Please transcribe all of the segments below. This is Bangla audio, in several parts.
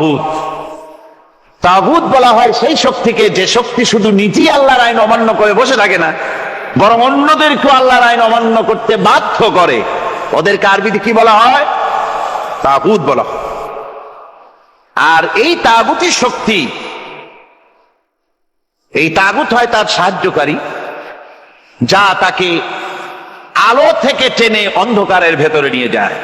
তাগুত। তাগুত বলা হয় সেই শক্তিকে যে শক্তি শুধু নিজেই আল্লাহর আইন অমান্য করে বসে থাকে না, বরং অন্যদেরকেও আল্লাহর আইন অমান্য করতে বাধ্য করে। ওদেরকে আরবিতে কি বলা হয়? তাগুত বলা হয়। আর এই তাগুতি শক্তি, এই তাগুত হয় তার সাহায্যকারী, যা তাকে আলো থেকে টেনে অন্ধকারের ভেতরে নিয়ে যায়।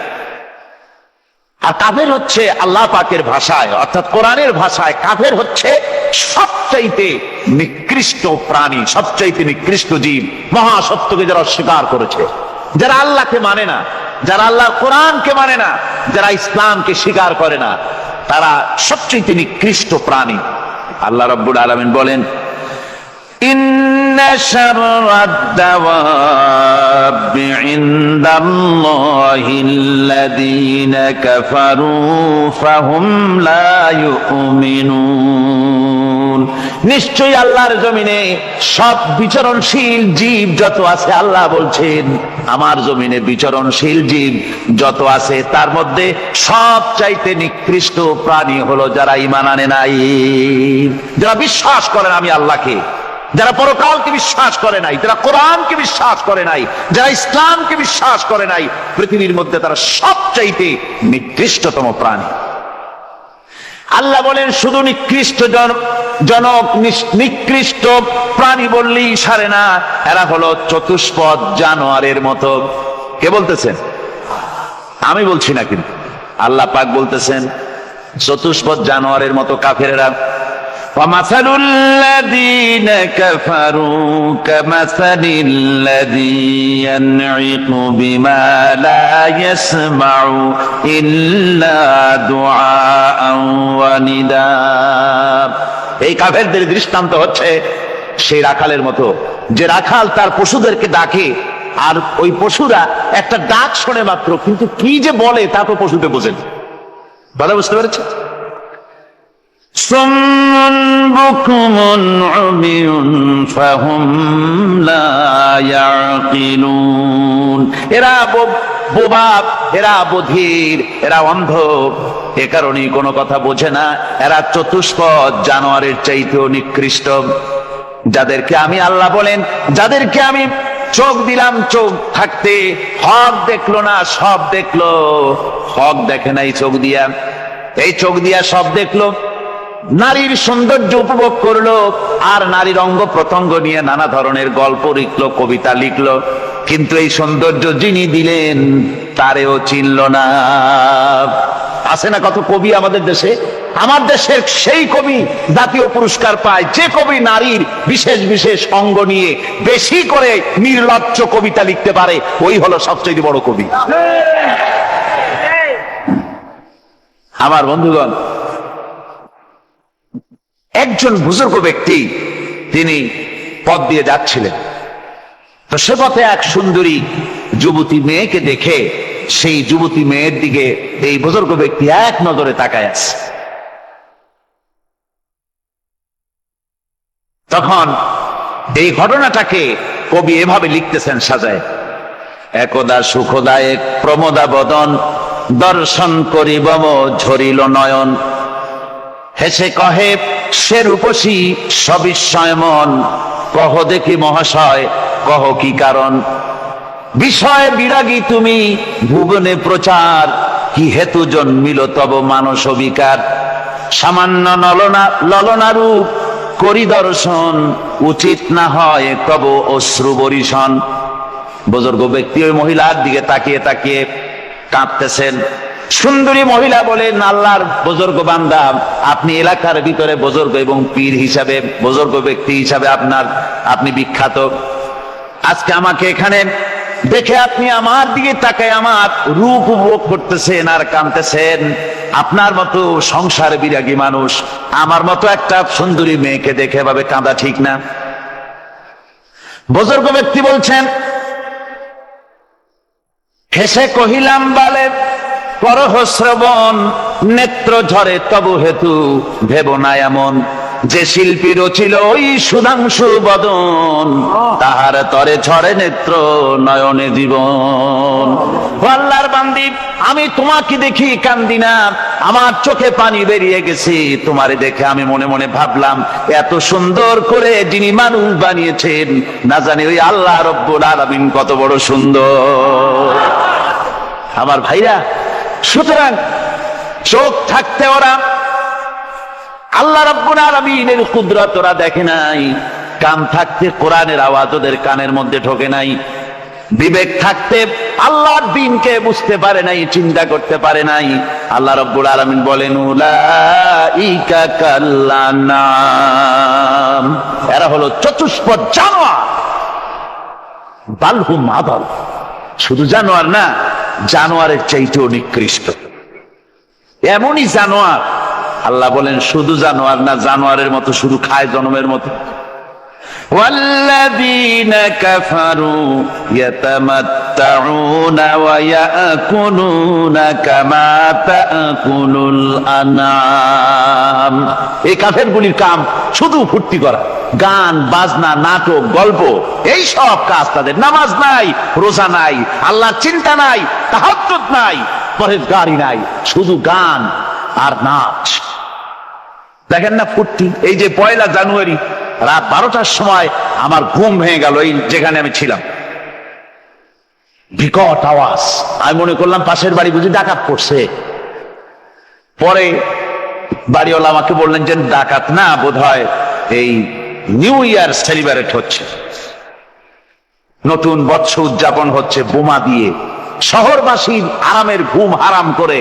আর কাফের হচ্ছে আল্লাহ পাকের ভাষায় অর্থাৎ কোরআনের ভাষায় কাফের হচ্ছে সবচাইতে নিকৃষ্ট প্রাণী, সবচাইতে নিকৃষ্ট জীব। মহাসত্যকে যারা অস্বীকার করেছে, যারা আল্লাহকে মানে না, যারা আল্লাহর কোরআনকে মানে না, যারা ইসলামকে স্বীকার করে না, তারা সবচাইতে নিকৃষ্ট প্রাণী। আল্লাহ রাব্বুল আলামিন বলেন, ইন্না শাররাদ দাওয়াবি ইনদাল্লাহিল্লাযীনা কাফারু ফাহুম লা ইউমিনুন। নিশ্চয়ই আল্লাহর জমিনে সব বিচরণশীল জীব যত আছে, আল্লাহ বলছেন আমার জমিনে বিচরণশীল জীব যত আছে তার মধ্যে সবচাইতে নিকৃষ্ট প্রাণী হলো যারা ঈমান আনে নাই, যারা বিশ্বাস করেন আমি আল্লাহকে, যারা পরকালকে বিশ্বাস করে নাই, যারা কোরআনকে বিশ্বাস করে নাই, যারা ইসলামকে বিশ্বাস করে নাই, পৃথিবীর মধ্যে তারা সবচাইতে নিকৃষ্টতম প্রাণী। আল্লাহ বলেন শুধু নিকৃষ্ট জনক নিকৃষ্ট প্রাণী বললেই সারে না, এরা হলো চতুষ্পদ জানোয়ারের মতো। কে বলতেছেন? আমি বলছি না, কিন্তু আল্লাহ পাক বলতেছেন চতুষ্পদ জানোয়ারের মতো কাফেরেরা। وَمَثَلُ الَّذِينَ كَفَرُوا كَمَثَلِ الَّذِي يَنْعِقُ بِمَا لَا يَسْمَعُ إِلَّا دُعَاءً وَنِدَاءً। এই কাফেরদের দৃষ্টান্ত হচ্ছে সেই রাখালের মতো, যে রাখাল তার পশুদেরকে ডাকে, আর ওই পশুরা একটা ডাক শোনে মাত্র, কিন্তু কি যে বলে তা তো পশুতে বোঝেন। ভালো বুঝতে পেরেছে? সুম্মুন বুকুমুন উমিয়ুন ফাহুম লা ইয়াকিলুন। এরা বোবা, এরা বধির, এরা অন্ধ, এ কারণেই কোনো কথা বোঝে না। এরা চতুষ্পদ জানোয়ারের চাইতেও নিকৃষ্ট। যাদেরকে আমি আল্লাহ বলেন, যাদেরকে আমি চোখ দিলাম, চোখ থাকতে হক দেখলো না, সব দেখলো। হক দেখে নাই চোখ দিয়া, এই চোখ দিয়া সব দেখলো। নারীর সৌন্দর্য উপভোগ করলো, আর নারীর অঙ্গ প্রত্যঙ্গ নিয়ে নানা ধরনের গল্প লিখলো, কবিতা লিখলো, কিন্তু এই সৌন্দর্য যিনি দিলেন তারেও চিনল না। আছে না কত কবি আমাদের দেশে? আমার দেশের সেই কবি জাতীয় পুরস্কার পায় যে কবি নারীর বিশেষ বিশেষ অঙ্গ নিয়ে বেশি করে নির্লজ্জ কবিতা লিখতে পারে, ওই হলো সবচেয়ে বড় কবি। আমার বন্ধুগণ, একজন বুজুর্গ ব্যক্তি তিনি পথ দিয়ে যাচ্ছিলেন, তো সে পথে এক সুন্দরী যুবতী মেয়েকে দেখে সেই যুবতী মেয়ের দিকে এই বুজুর্গ ব্যক্তি এক নজরে তাকায় আছে। তখন এই ঘটনাটাকে কবি এভাবে লিখতেছেন সাজায়, একদা সুখদায়ক প্রমোদা বদন দর্শন করিবম ঝরিল নয়ন, হেসে কহে সে রূপসী সবিস্ময় মন, কহ দেখি মহাশয় কহ কি কারণ, বিষয় বিরাগী তুমি ভুবনে প্রচার, কি হেতু জন্মিল তব মানস বিকার, সামান্য ললনা রূপ করি দর্শন, উচিত না হয় তব অশ্রু বরিশন। বুজুর্গ ব্যক্তি ওই মহিলার দিকে তাকিয়ে তাকিয়ে কাঁদতেছেন। সুন্দরী মহিলা বলেন, আল্লাহর বুজুর্গ বান্দা, আপনি এলাকার ভিতরে বুজুর্গ এবং পীর হিসাবে, বুজুর্গ ব্যক্তি হিসাবে আপনি বিখ্যাত। আজকে আমাকে এখানে দেখে আপনি আমার দিকে তাকায় আমার রূপ উপভোগ করতেছেন আর কাঁদতেছেন। আপনার মতো সংসার বিরাগী মানুষ আমার মতো একটা সুন্দরী মেয়েকে দেখে ভাবে কাঁদা ঠিক না। বুজুর্গ ব্যক্তি বলছেন, হেসে কহিলাম বালে করহ শ্রবণ, নেত্র ঝরে তবু হেতু ভেব না এমন, যে শিল্পী রচিল ওই সুধাংশু বদন, তাহার তরে ঝরে নেত্র নয়নে জীবন। আল্লাহর বান্দি, আমি তোমাকে দেখি কান্দি না, আমার চোখে পানি বেরিয়ে গেছে। তোমারে দেখে আমি মনে মনে ভাবলাম, এত সুন্দর করে যিনি মানুষ বানিয়েছেন, না জানি ওই আল্লাহ রব্বুল আলামিন কত বড় সুন্দর। আমার ভাইরা, সুতরাং চোখ থাকতে ওরা আল্লাহ রাব্বুল আলামিনের কুদরত ওরা দেখে নাই, কান থাকতে কোরআনের আওয়াজ ওদের কানের মধ্যে ঢোকে নাই, বিবেক থাকতে আল্লাহর দ্বীনকে বুঝতে পারে নাই, চিন্তা করতে পারে নাই। আল্লাহ রাব্বুল আলামিন বলেন, উলাইকা কাল্লানাম, এরা হলো চতুষ্পদ জানোয়ার, বালহুম আদাল, শুধু জানোয়ার না, জানোয়ারের চাইতেও নিকৃষ্ট। এমনই জানোয়ার, আল্লাহ বলেন শুধু জানোয়ার না, জানোয়ারের মতো শুধু খায় জনমের মতো। ওয়াল্লাযীনা কাফারু ইয়াতামাত্তাউনা ওয়া ইয়াকুলুনা কামা তাকুলুল আনআম। এই কাফেরগুলির কাম শুধু ফুর্তি করা, গান বাজনা, নাটক, গল্প, এই সব কাজ তাদের। নামাজ নাই, রোজা নাই, আল্লাহর চিন্তা নাই, তাহাজ্জুদ নাই, পরহেজগারি নাই, শুধু গান আর নাচ। দেখেন না ফুর্তি। এই যে 1 জানুয়ারি রাত 12টার সময় আমার ঘুম ভেঙে গেল, এই যেখানে আমি ছিলাম, বিকট আওয়াজ। আমি মনে করলাম পাশের বাড়ি বুঝি ডাকাত পড়ছে। পরে বাড়িওয়ালা আমাকে বললেন যে ডাকাত না, বোধহয় এই নিউ ইয়ার সেলিব্রেট হচ্ছে, নতুন বৎসর উদযাপন হচ্ছে বোমা দিয়ে, শহরবাসীর আরামের ঘুম হারাম করে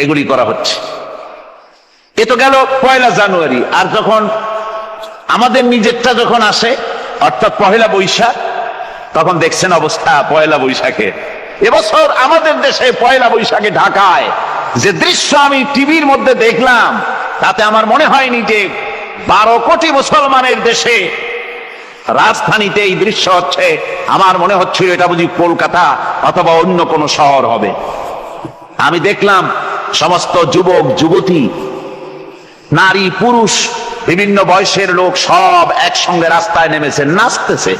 এগুলি করা হচ্ছে। এ তো গেল 1 জানুয়ারি। আর যখন আমাদের নিজেরটা যখন আসে, অর্থাৎ 1 বৈশাখ, তখন দেখছেন অবস্থা 1 বৈশাখে। এবছর আমাদের দেশে 1 বৈশাখে ঢাকায় যে দৃশ্য আমি টিভির মধ্যে দেখলাম, তাতে আমার মনে হয়নি যে 12 কোটি মুসলমানের দেশে রাজধানীতে এই দৃশ্য হচ্ছে। আমার মনে হচ্ছিল এটা বুঝি কলকাতা অথবা অন্য কোনো শহর হবে। আমি দেখলাম সমস্ত যুবক যুবতী, নারী পুরুষ, বিভিন্ন বয়সের লোক সব একসঙ্গে রাস্তায় নেমেছে, নাচতেছে।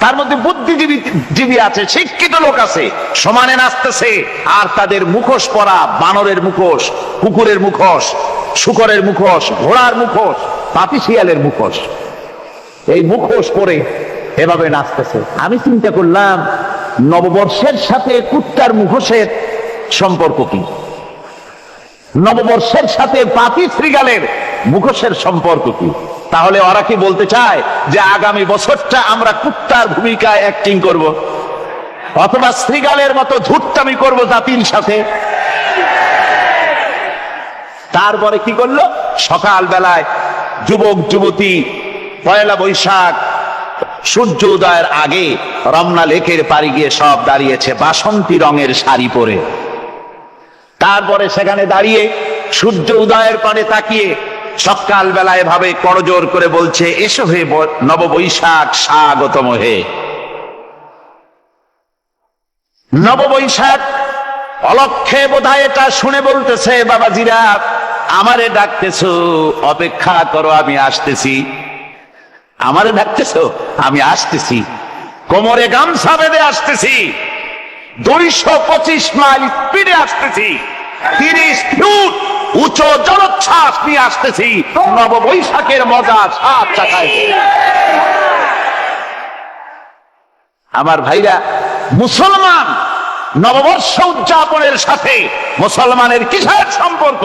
তার মধ্যে বুদ্ধিজীবী আছে, শিক্ষিত লোক আছে, সমানে নাচতেছে। আর তাদের মুখোশ পরা, বানরের মুখোশ, কুকুরের মুখোশ, শূকরের মুখোশ, ঘোড়ার মুখোশ, পাপী শিয়ালের মুখোশ, এই মুখোশ পরে এভাবে নাচতেছে। আমি চিন্তা করলাম, নববর্ষের সাথে কুত্তার মুখোশের সম্পর্ক কি? নববর্ষের সাথে পাপী শ্রীগালের মুখোশের সম্পর্ক কি? তাহলে ওরা কি বলতে চায় যে আগামী বছরটা আমরা কুত্তার ভূমিকায় অ্যাক্টিং করব, অথবা শ্রীগালের মতো ধূর্তামি করব জাতির সাথে? তারপরে কি করলো? সকাল বেলায় যুবক যুবতী 1 বৈশাখ সূর্য উদয়ের আগে রমনা লেকের পাড়ি গিয়ে সব দাঁড়িয়েছে বাসন্তী রঙের শাড়ি পরে। তারপরে সেখানে দাঁড়িয়ে সূর্য উদয়ের পানে তাকিয়ে সকাল বেলায় ভাবে করজোর করে বলছে, এসো হে নববৈশাখ স্বাগতম হে। নববৈশাখ অলক্ষে বোধহয় এটা শুনে বলতেছে, বাবাজিরা আমারে ডাকতেছো, অপেক্ষা করো আমি আসতেছি। আমারে ডাকতেছো, আমি আসতেছি, কোমরে গামছা বেঁধে আসতেছি, 225 মাইল স্পিডে আসতেছি, 30 ফুট উঁচু জলোচ্ছ্বাস নিয়ে আসতেছি, নববৈশাখের মজা সাত চাকায়। আমার ভাইরা, মুসলমান নববর্ষ উদযাপনের সাথে মুসলমানের কিসের সম্পর্ক?